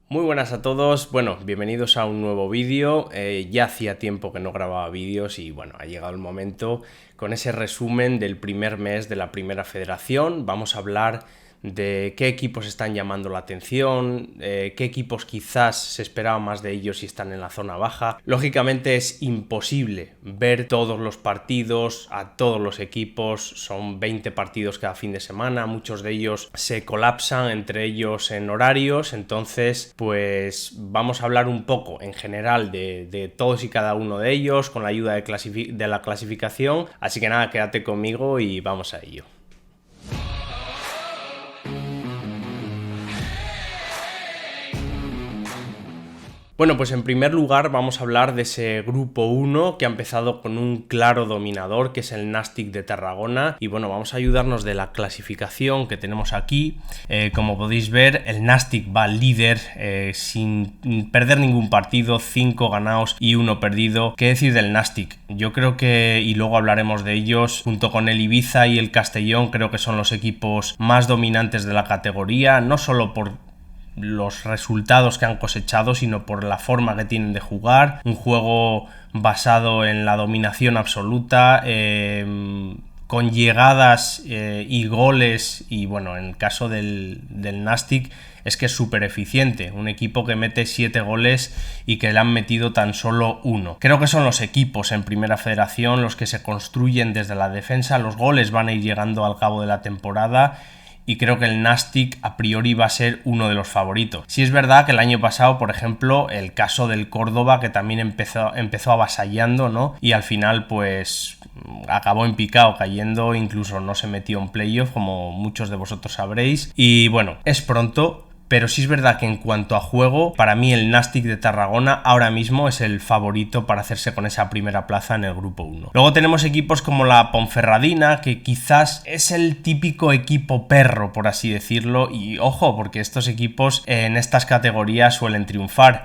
Muy buenas a todos, bueno, bienvenidos a un nuevo vídeo. Ya hacía tiempo que no grababa vídeos y bueno, ha llegado el momento con ese resumen del primer mes de la Primera Federación. Vamos a hablar de qué equipos están llamando la atención, qué equipos quizás se esperaba más de ellos si están en la zona baja. Lógicamente es imposible ver todos los partidos a todos los equipos, son 20 partidos cada fin de semana, muchos de ellos se colapsan entre ellos en horarios, entonces pues vamos a hablar un poco en general de todos y cada uno de ellos con la ayuda de la clasificación, así que nada, quédate conmigo y vamos a ello. Bueno, pues en primer lugar vamos a hablar de ese grupo 1 que ha empezado con un claro dominador, que es el Nàstic de Tarragona. Y bueno, vamos a ayudarnos de la clasificación que tenemos aquí. Como podéis ver, el Nàstic va líder sin perder ningún partido, 5 ganados y 1 perdido. ¿Qué decir del Nàstic? Yo creo que, y luego hablaremos de ellos, junto con el Ibiza y el Castellón, creo que son los equipos más dominantes de la categoría, no solo por los resultados que han cosechado, sino por la forma que tienen de jugar, un juego basado en la dominación absoluta, con llegadas y goles, y bueno, en el caso del Nàstic es que es súper eficiente, un equipo que mete 7 goles y que le han metido tan solo 1. Creo que son los equipos en Primera Federación los que se construyen desde la defensa, los goles van a ir llegando al cabo de la temporada, y creo que el Nàstic a priori va a ser uno de los favoritos. Sí es verdad que el año pasado, por ejemplo, el caso del Córdoba, que también empezó avasallando, ¿no? Y al final pues acabó en picado, cayendo, incluso no se metió en playoff, como muchos de vosotros sabréis. Y bueno, es pronto, pero sí es verdad que en cuanto a juego, para mí el Nàstic de Tarragona ahora mismo es el favorito para hacerse con esa primera plaza en el grupo 1. Luego tenemos equipos como la Ponferradina, que quizás es el típico equipo perro, por así decirlo, y ojo, porque estos equipos en estas categorías suelen triunfar.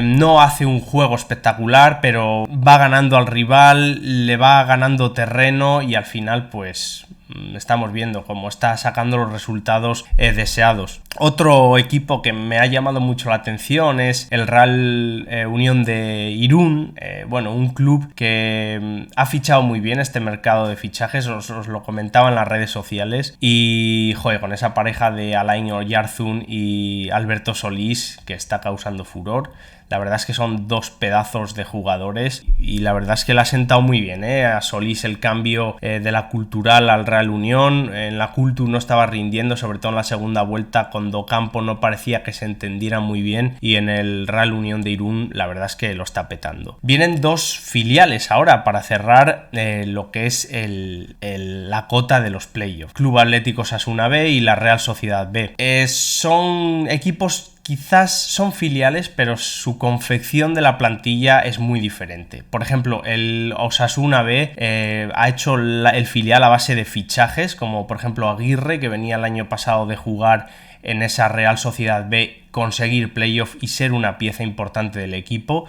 No hace un juego espectacular, pero va ganando al rival, le va ganando terreno y al final pues estamos viendo cómo está sacando los resultados deseados. Otro equipo que me ha llamado mucho la atención es el Real Unión de Irún, bueno, un club que ha fichado muy bien este mercado de fichajes, os lo comentaba en las redes sociales, y joder, con esa pareja de Alain Oyarzún y Alberto Solís que está causando furor. La verdad es que son dos pedazos de jugadores y la verdad es que le ha sentado muy bien, a Solís el cambio de la Cultural al Real Unión. En la Cultu no estaba rindiendo, sobre todo en la segunda vuelta, con Docampo no parecía que se entendiera muy bien, y en el Real Unión de Irún la verdad es que lo está petando. Vienen dos filiales ahora para cerrar lo que es la cota de los playoffs: Club Atlético Osasuna B y la Real Sociedad B. Son equipos, quizás son filiales, pero su confección de la plantilla es muy diferente. Por ejemplo, el Osasuna B ha hecho el filial a base de fichajes, como por ejemplo Aguirre, que venía el año pasado de jugar en esa Real Sociedad B, conseguir playoff y ser una pieza importante del equipo.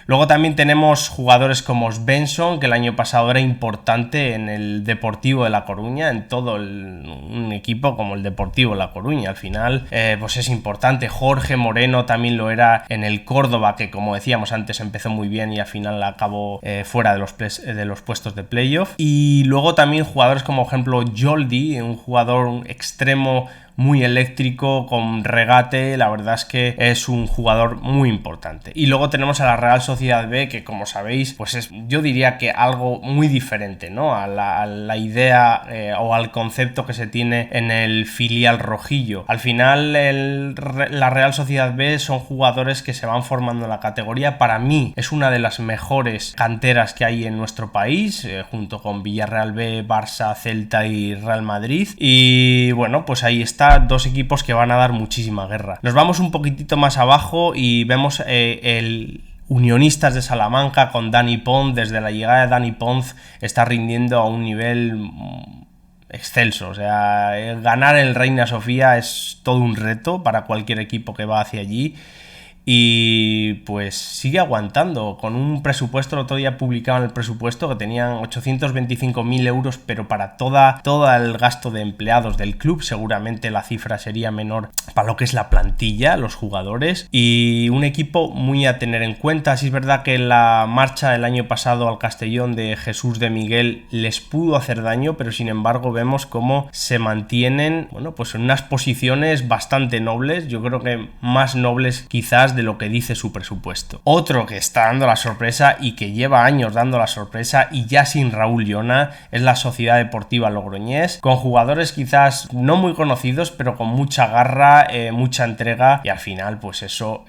Luego también tenemos jugadores como Svensson, que el año pasado era importante en el Deportivo de La Coruña, en todo un equipo como el Deportivo de La Coruña. Al final pues es importante. Jorge Moreno también lo era en el Córdoba, que como decíamos antes empezó muy bien y al final acabó fuera de los puestos de playoff. Y luego también jugadores como por ejemplo Joldi, un jugador extremo muy eléctrico, con regate, la verdad es que es un jugador muy importante. Y luego tenemos a la Real Sociedad B, que como sabéis, pues es, yo diría que algo muy diferente, ¿no? A la idea o al concepto que se tiene en el filial rojillo. Al final la Real Sociedad B son jugadores que se van formando en la categoría. Para mí es una de las mejores canteras que hay en nuestro país, junto con Villarreal B, Barça, Celta y Real Madrid. Y bueno, pues ahí está, dos equipos que van a dar muchísima guerra. Nos vamos un poquitito más abajo y vemos el Unionistas de Salamanca con Dani Pons. Desde la llegada de Dani Pons está rindiendo a un nivel excelso, o sea, ganar el Reina Sofía es todo un reto para cualquier equipo que va hacia allí. y pues sigue aguantando con un presupuesto. El otro día publicaban el presupuesto que tenían 825.000 euros, pero para todo el gasto de empleados del club seguramente la cifra sería menor para lo que es la plantilla, los jugadores, y un equipo muy a tener en cuenta. Sí es verdad que la marcha el año pasado al Castellón de Jesús de Miguel les pudo hacer daño, pero sin embargo vemos cómo se mantienen, bueno, pues en unas posiciones bastante nobles, yo creo que más nobles quizás de lo que dice su presupuesto. Otro que está dando la sorpresa y que lleva años dando la sorpresa y ya sin Raúl Llona es la Sociedad Deportiva Logroñés, con jugadores quizás no muy conocidos, pero con mucha garra, mucha entrega, y al final pues eso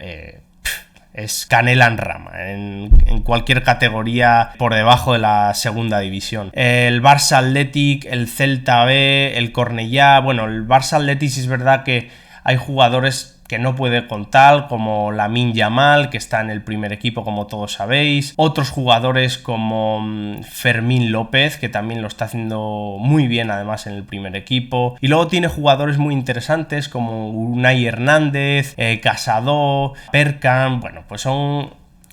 es canela en rama en cualquier categoría por debajo de la segunda división. El Barça Athletic, el Celta B, el Cornellá. Bueno, el Barça Athletic es verdad que hay jugadores que no puede contar, como Lamine Yamal, que está en el primer equipo, como todos sabéis. Otros jugadores como Fermín López, que también lo está haciendo muy bien además en el primer equipo. Y luego tiene jugadores muy interesantes como Unai Hernández, Casado, Perkan. Bueno, pues son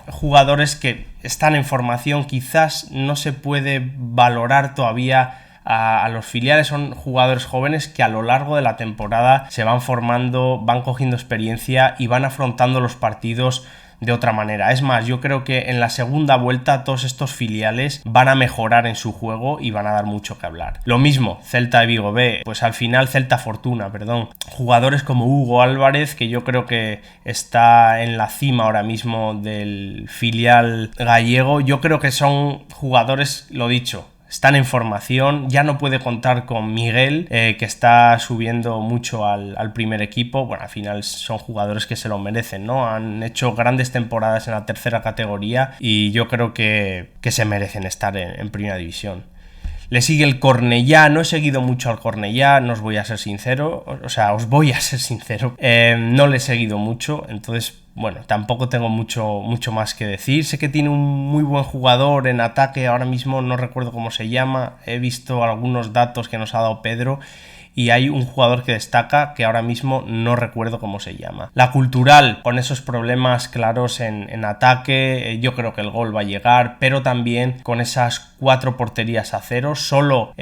jugadores que están en formación, quizás no se puede valorar todavía a los filiales. Son jugadores jóvenes que a lo largo de la temporada se van formando, van cogiendo experiencia y van afrontando los partidos de otra manera. Es más, yo creo que en la segunda vuelta todos estos filiales van a mejorar en su juego y van a dar mucho que hablar. Lo mismo, Celta de Vigo B, pues al final Celta Fortuna, perdón. Jugadores como Hugo Álvarez, que yo creo que está en la cima ahora mismo del filial gallego. Yo creo que son jugadores, lo dicho, están en formación. Ya no puede contar con Miguel, que está subiendo mucho al primer equipo. Bueno, al final son jugadores que se lo merecen, ¿no? Han hecho grandes temporadas en la tercera categoría y yo creo que se merecen estar en primera división. Le sigue el Cornellá. No he seguido mucho al Cornellá, no os voy a ser sincero. O sea, os voy a ser sincero. No le he seguido mucho, entonces bueno, tampoco tengo mucho más que decir. Sé que tiene un muy buen jugador en ataque, ahora mismo no recuerdo cómo se llama. He visto algunos datos que nos ha dado Pedro y hay un jugador que destaca que ahora mismo no recuerdo cómo se llama. La Cultural, con esos problemas claros en ataque, yo creo que el gol va a llegar, pero también con esas 4 porterías a 0. Solo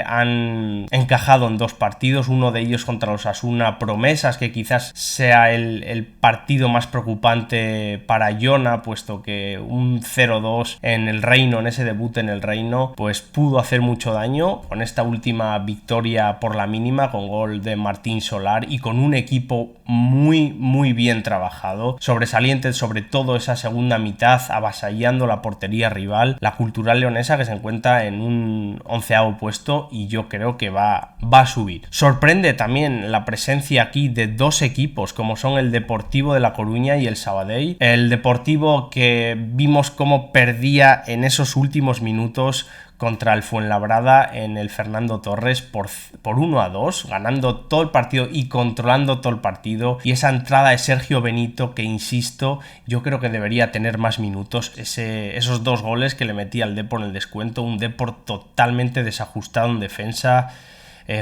han encajado en 2 partidos, uno de ellos contra los Osasuna, promesas, que quizás sea el partido más preocupante para Llona, puesto que un 0-2 en el Reino, en ese debut en el Reino, pues pudo hacer mucho daño. Con esta última victoria por la mínima, con gol de Martín Solar y con un equipo muy bien trabajado, sobresaliente sobre todo esa segunda mitad, avasallando la portería rival. La Cultural leonesa, que se encuentra en un 11º puesto y yo creo que va a subir. Sorprende también la presencia aquí de 2 equipos como son el Deportivo de La Coruña y el Sabadell. El Deportivo, que vimos cómo perdía en esos últimos minutos contra el Fuenlabrada en el Fernando Torres por 1-2, ganando todo el partido y controlando todo el partido. Y esa entrada de Sergio Benito, que insisto, yo creo que debería tener más minutos. Esos 2 goles que le metía al Depor en el descuento, un Depor totalmente desajustado en defensa.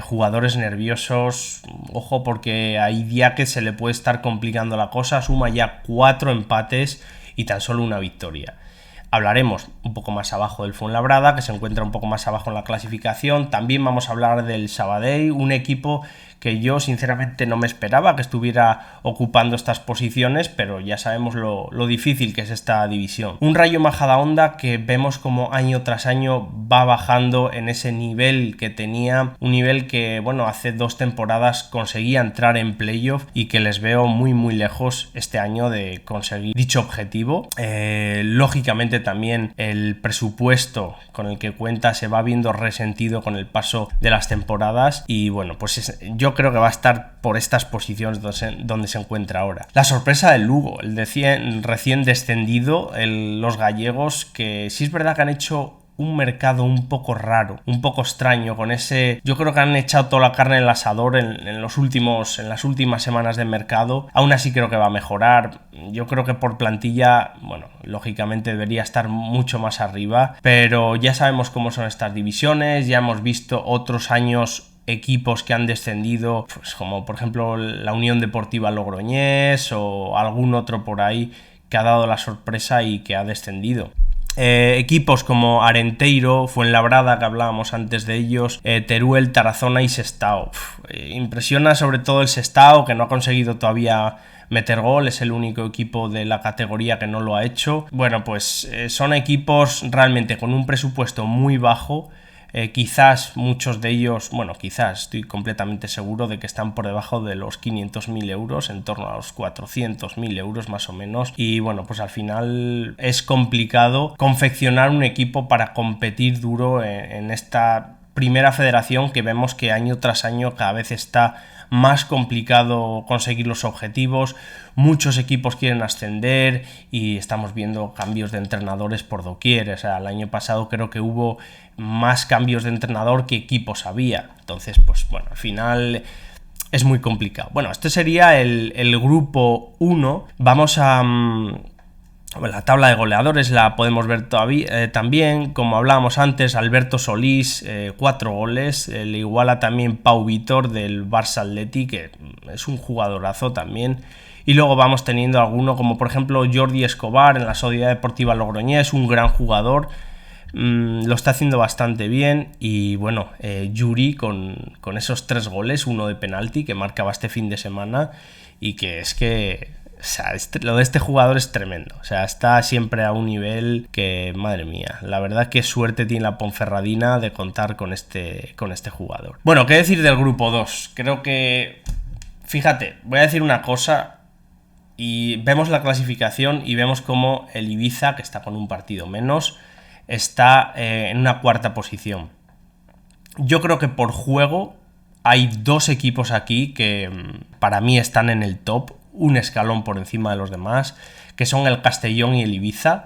Jugadores nerviosos, ojo, porque hay día que se le puede estar complicando la cosa. Suma ya 4 empates y tan solo una victoria. Hablaremos un poco más abajo del Fuenlabrada, que se encuentra un poco más abajo en la clasificación. También vamos a hablar del Sabadell, un equipo que yo sinceramente no me esperaba que estuviera ocupando estas posiciones, pero ya sabemos lo difícil que es esta división. Un Rayo Majadahonda que vemos como año tras año va bajando en ese nivel que tenía, un nivel que, bueno, hace 2 temporadas conseguía entrar en playoff y que les veo muy lejos este año de conseguir dicho objetivo. Lógicamente también el presupuesto con el que cuenta se va viendo resentido con el paso de las temporadas y bueno, pues yo creo que va a estar por estas posiciones donde se encuentra ahora. La sorpresa del Lugo, el recién descendido, los gallegos, que sí es verdad que han hecho un mercado un poco raro, un poco extraño, con ese... Yo creo que han echado toda la carne en el asador en las últimas semanas de mercado. Aún así creo que va a mejorar. Yo creo que por plantilla, bueno, lógicamente debería estar mucho más arriba, pero ya sabemos cómo son estas divisiones, ya hemos visto otros años equipos que han descendido, pues como por ejemplo la Unión Deportiva Logroñés o algún otro por ahí que ha dado la sorpresa y que ha descendido. Equipos como Arenteiro, Fuenlabrada, que hablábamos antes de ellos, Teruel, Tarazona y Sestao. Impresiona sobre todo el Sestao, que no ha conseguido todavía meter gol, es el único equipo de la categoría que no lo ha hecho. Bueno, pues son equipos realmente con un presupuesto muy bajo. Quizás muchos de ellos, bueno, quizás estoy completamente seguro de que están por debajo de los 500.000 euros, en torno a los 400.000 euros más o menos. Y bueno, pues al final es complicado confeccionar un equipo para competir duro en esta primera federación, que vemos que año tras año cada vez está más complicado conseguir los objetivos. Muchos equipos quieren ascender y estamos viendo cambios de entrenadores por doquier. O sea, el año pasado creo que hubo más cambios de entrenador que equipos había. Entonces, pues bueno, al final es muy complicado. Bueno, este sería el grupo 1. Vamos a... la tabla de goleadores la podemos ver todavía, también, como hablábamos antes, Alberto Solís, 4 goles, le iguala también Pau Vitor del Barça Athletic, que es un jugadorazo también. Y luego vamos teniendo alguno como por ejemplo Jordi Escobar en la Sociedad Deportiva Logroñés, un gran jugador, lo está haciendo bastante bien. Y bueno, Yuri con esos 3 goles, uno de penalti que marcaba este fin de semana, y que es que... O sea, lo de este jugador es tremendo. O sea, está siempre a un nivel que, madre mía, la verdad que suerte tiene la Ponferradina de contar con este jugador. Bueno, ¿qué decir del grupo 2? Creo que, fíjate, voy a decir una cosa, y vemos la clasificación y vemos cómo el Ibiza, que está con un partido menos, está en una 4ª posición. Yo creo que por juego hay 2 equipos aquí que para mí están en el top, un escalón por encima de los demás, que son el Castellón y el Ibiza.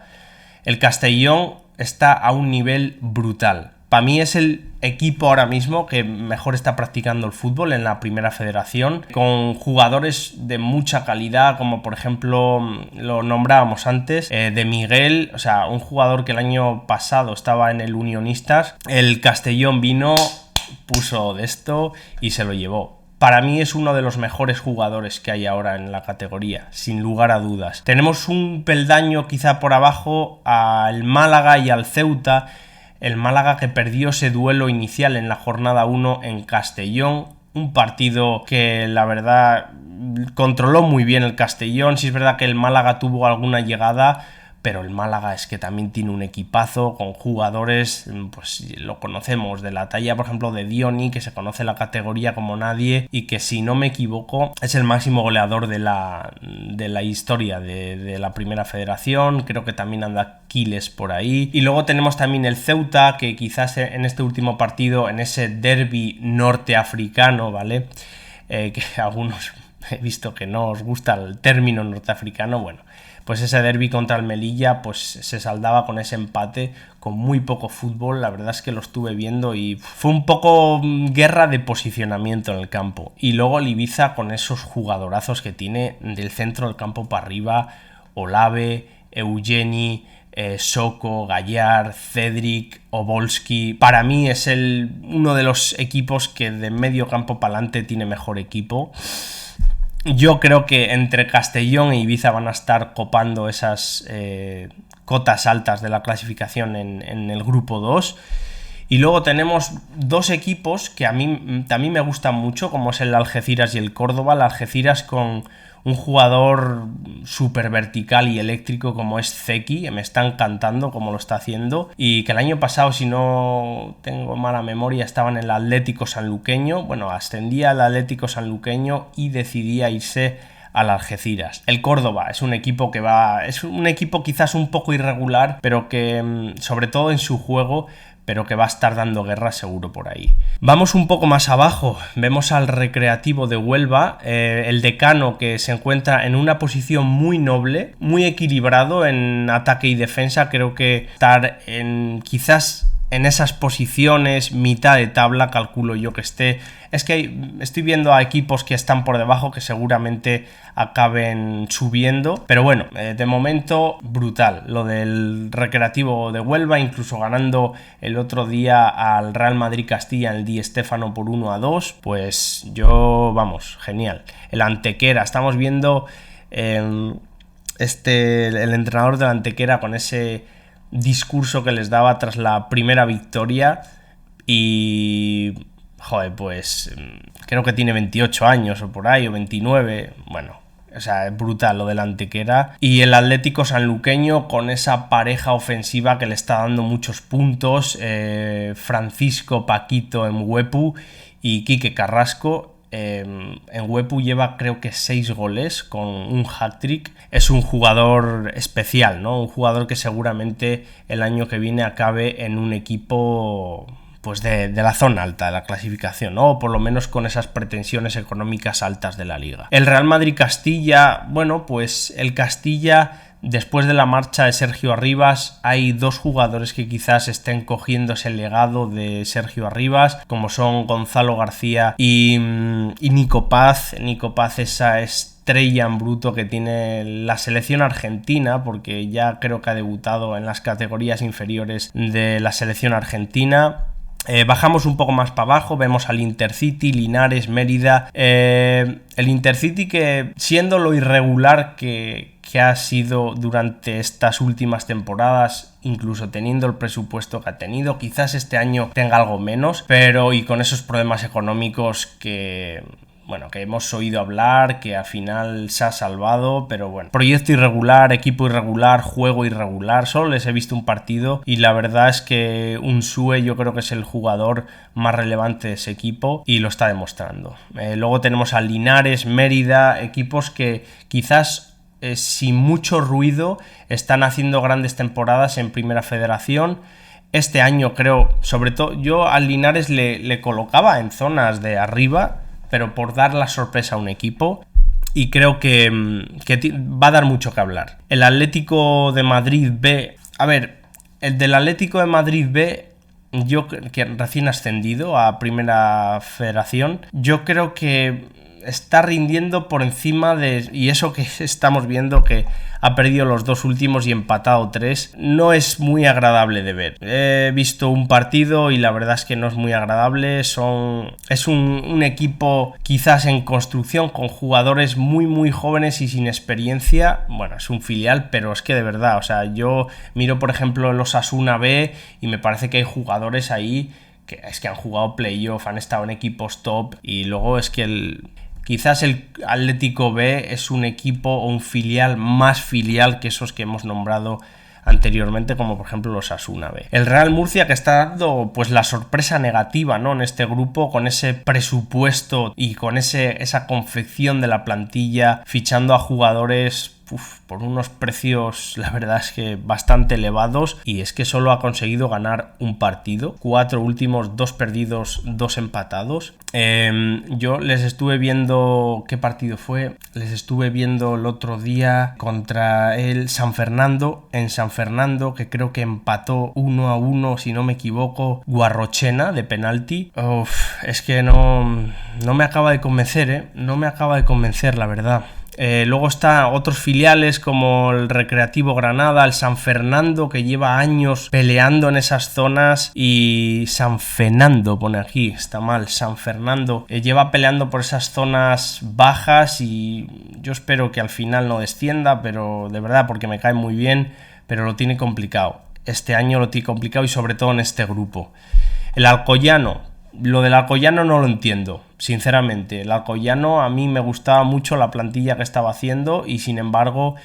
El Castellón está a un nivel brutal. Para mí es el equipo ahora mismo que mejor está practicando el fútbol en la primera federación, con jugadores de mucha calidad, como por ejemplo lo nombrábamos antes, de Miguel, o sea, un jugador que el año pasado estaba en el Unionistas. El Castellón vino, puso de esto y se lo llevó. Para mí es uno de los mejores jugadores que hay ahora en la categoría, sin lugar a dudas. Tenemos un peldaño quizá por abajo al Málaga y al Ceuta. El Málaga que perdió ese duelo inicial en la jornada 1 en Castellón. Un partido que la verdad controló muy bien el Castellón. Sí es verdad que el Málaga tuvo alguna llegada, pero el Málaga es que también tiene un equipazo con jugadores, pues lo conocemos, de la talla por ejemplo de Dioni, que se conoce la categoría como nadie y que si no me equivoco es el máximo goleador de la historia de la primera federación. Creo que también anda Quiles por ahí. Y luego tenemos también el Ceuta, que quizás en este último partido, en ese derbi norteafricano, ¿vale? Que algunos he visto que no os gusta el término norteafricano, bueno, pues ese derbi contra el Melilla pues se saldaba con ese empate, con muy poco fútbol. La verdad es que lo estuve viendo y fue un poco guerra de posicionamiento en el campo. Y luego el Ibiza con esos jugadorazos que tiene del centro del campo para arriba, Olave, Eugeni, Soko, Gallard, Cedric, Obolski. Para mí es uno de los equipos que de medio campo para adelante tiene mejor equipo. Yo creo que entre Castellón e Ibiza van a estar copando esas cotas altas de la clasificación en el grupo 2. Y luego tenemos 2 equipos que a mí también me gustan mucho, como es el Algeciras y el Córdoba. El Algeciras con un jugador súper vertical y eléctrico como es Zeki, que me está encantando como lo está haciendo, y que el año pasado, si no tengo mala memoria, estaba en el Atlético Sanluqueño. Bueno, ascendía al Atlético Sanluqueño y decidía irse al Algeciras. El Córdoba es un equipo es un equipo quizás un poco irregular, pero que sobre todo en su juego, pero que va a estar dando guerra seguro por ahí. Vamos un poco más abajo, vemos al Recreativo de Huelva, el Decano, que se encuentra en una posición muy noble, muy equilibrado en ataque y defensa. Creo que estar quizás en esas posiciones, mitad de tabla, calculo yo que esté. Es que estoy viendo a equipos que están por debajo que seguramente acaben subiendo, pero bueno, de momento brutal lo del Recreativo de Huelva, incluso ganando el otro día al Real Madrid Castilla en el Di Stéfano por 1-2, pues yo, vamos, genial. El Antequera, estamos viendo el entrenador del Antequera con ese discurso que les daba tras la primera victoria y joder, pues creo que tiene 28 años o por ahí, o 29, bueno, o sea, es brutal lo del Antequera. Y el Atlético Sanluqueño con esa pareja ofensiva que le está dando muchos puntos, Francisco Paquito Mwepu y Quique Carrasco. Mwepu lleva creo que 6 goles con un hat-trick. Es un jugador especial, ¿no? Un jugador que seguramente el año que viene acabe en un equipo pues de la zona alta de la clasificación, ¿no? O por lo menos con esas pretensiones económicas altas de la liga. El Real Madrid Castilla, bueno, pues el Castilla, después de la marcha de Sergio Arribas, hay 2 jugadores que quizás estén cogiendo ese legado de Sergio Arribas, como son Gonzalo García y Nico Paz. Nico Paz, esa estrella en bruto que tiene la selección argentina, porque ya creo que ha debutado en las categorías inferiores de la selección argentina. Bajamos un poco más para abajo, vemos al Intercity, Linares, Mérida. El Intercity, que siendo lo irregular que ha sido durante estas últimas temporadas, incluso teniendo el presupuesto que ha tenido, quizás este año tenga algo menos, pero y con esos problemas económicos que hemos oído hablar, que al final se ha salvado, pero bueno, proyecto irregular, equipo irregular, juego irregular. Solo les he visto un partido y la verdad es que Unsue yo creo que es el jugador más relevante de ese equipo y lo está demostrando. Luego tenemos a Linares, Mérida, equipos que quizás sin mucho ruido están haciendo grandes temporadas en Primera Federación. Este año creo, sobre todo yo al Linares le colocaba en zonas de arriba, pero por dar la sorpresa a un equipo, y creo que va a dar mucho que hablar. El Atlético de Madrid B, a ver, el del Atlético de Madrid B, yo que recién ascendido a Primera Federación, yo creo que está rindiendo por encima de... Y eso que estamos viendo que ha perdido los 2 últimos y empatado 3, no es muy agradable de ver. He visto un partido y la verdad es que no es muy agradable. Es un equipo quizás en construcción, con jugadores muy muy jóvenes y sin experiencia. Bueno, es un filial, pero es que de verdad, o sea, yo miro por ejemplo los Osasuna B y me parece que hay jugadores ahí que han jugado playoff, han estado en equipos top, y luego es que quizás el Atlético B es un equipo o un filial más filial que esos que hemos nombrado anteriormente, como por ejemplo los Osasuna B. El Real Murcia, que está dando pues la sorpresa negativa, ¿no?, en este grupo, con ese presupuesto y con esa confección de la plantilla, fichando a jugadores por unos precios, la verdad es que bastante elevados, y es que solo ha conseguido ganar un partido, 4 últimos, 2 perdidos, 2 empatados. Yo les estuve viendo, ¿qué partido fue? Les estuve viendo el otro día contra el San Fernando, en San Fernando, que creo que empató 1-1, si no me equivoco, Guarrochena de penalti. Es que no me acaba de convencer, no me acaba de convencer, la verdad. Luego está otros filiales como el Recreativo Granada, el San Fernando, que lleva años peleando en esas zonas, y San Fernando pone aquí, está mal, San Fernando lleva peleando por esas zonas bajas, y yo espero que al final no descienda, pero de verdad, porque me cae muy bien, pero lo tiene complicado. Este año lo tiene complicado, y sobre todo en este grupo. El Alcoyano. Lo del Alcoyano no lo entiendo, sinceramente. El Alcoyano, a mí me gustaba mucho la plantilla que estaba haciendo, y sin embargo,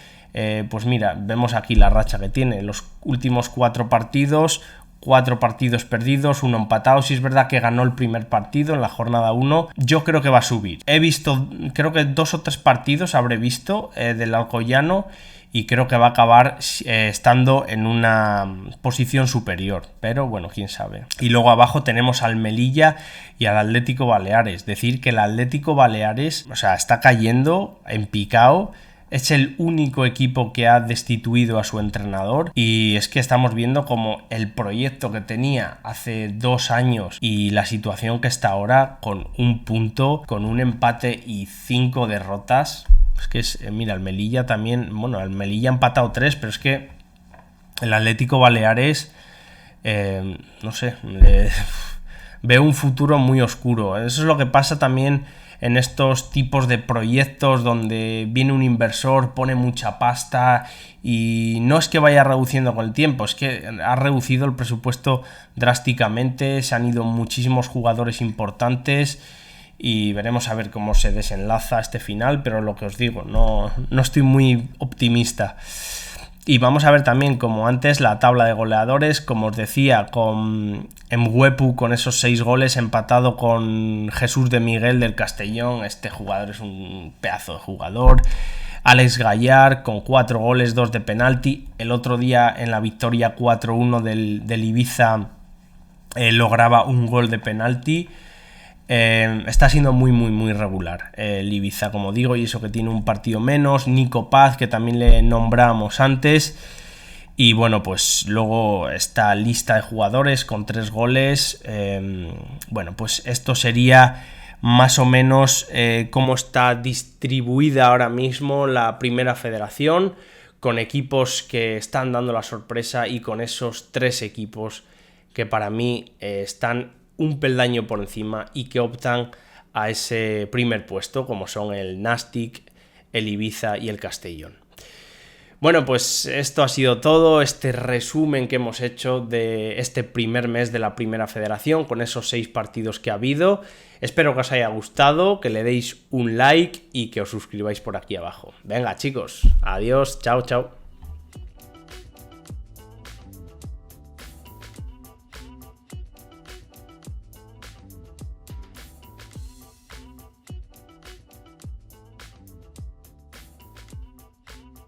pues mira, vemos aquí la racha que tiene. Los últimos 4 partidos, 4 partidos perdidos, 1 empatado. Sí es verdad que ganó el primer partido en la jornada 1. Yo creo que va a subir. He visto, creo que 2 o 3 partidos habré visto del Alcoyano, y creo que va a acabar estando en una posición superior, pero bueno, quién sabe. Y luego abajo tenemos al Melilla y al Atlético Baleares. Decir que el Atlético Baleares, o sea, está cayendo en picado. Es el único equipo que ha destituido a su entrenador y es que estamos viendo como el proyecto que tenía hace 2 años y la situación que está ahora con un punto, con un empate y 5 derrotas. Es que mira, el Melilla también, bueno, el Melilla ha empatado 3, pero es que el Atlético Baleares, no sé, veo un futuro muy oscuro. Eso es lo que pasa también en estos tipos de proyectos donde viene un inversor, pone mucha pasta y no es que vaya reduciendo con el tiempo, es que ha reducido el presupuesto drásticamente, se han ido muchísimos jugadores importantes y veremos a ver cómo se desenlaza este final, pero lo que os digo, no estoy muy optimista. Y vamos a ver también, como antes, la tabla de goleadores, como os decía, con Mwepu con esos 6 goles, empatado con Jesús de Miguel del Castellón. Este jugador es un pedazo de jugador. Alex Gallard con 4 goles, 2 de penalti. El otro día en la victoria 4-1 del Ibiza lograba un gol de penalti. Está siendo muy regular el Ibiza, como digo, y eso que tiene un partido menos. Nico Paz, que también le nombramos antes, y bueno, pues luego esta lista de jugadores con 3 goles. Bueno, pues esto sería más o menos cómo está distribuida ahora mismo la primera federación, con equipos que están dando la sorpresa y con esos 3 equipos que para mí están un peldaño por encima y que optan a ese primer puesto, como son el Nastic, el Ibiza y el Castellón. Bueno, pues esto ha sido todo, este resumen que hemos hecho de este primer mes de la primera federación, con esos 6 partidos que ha habido. Espero que os haya gustado, que le deis un like y que os suscribáis por aquí abajo. Venga, chicos, adiós, chao.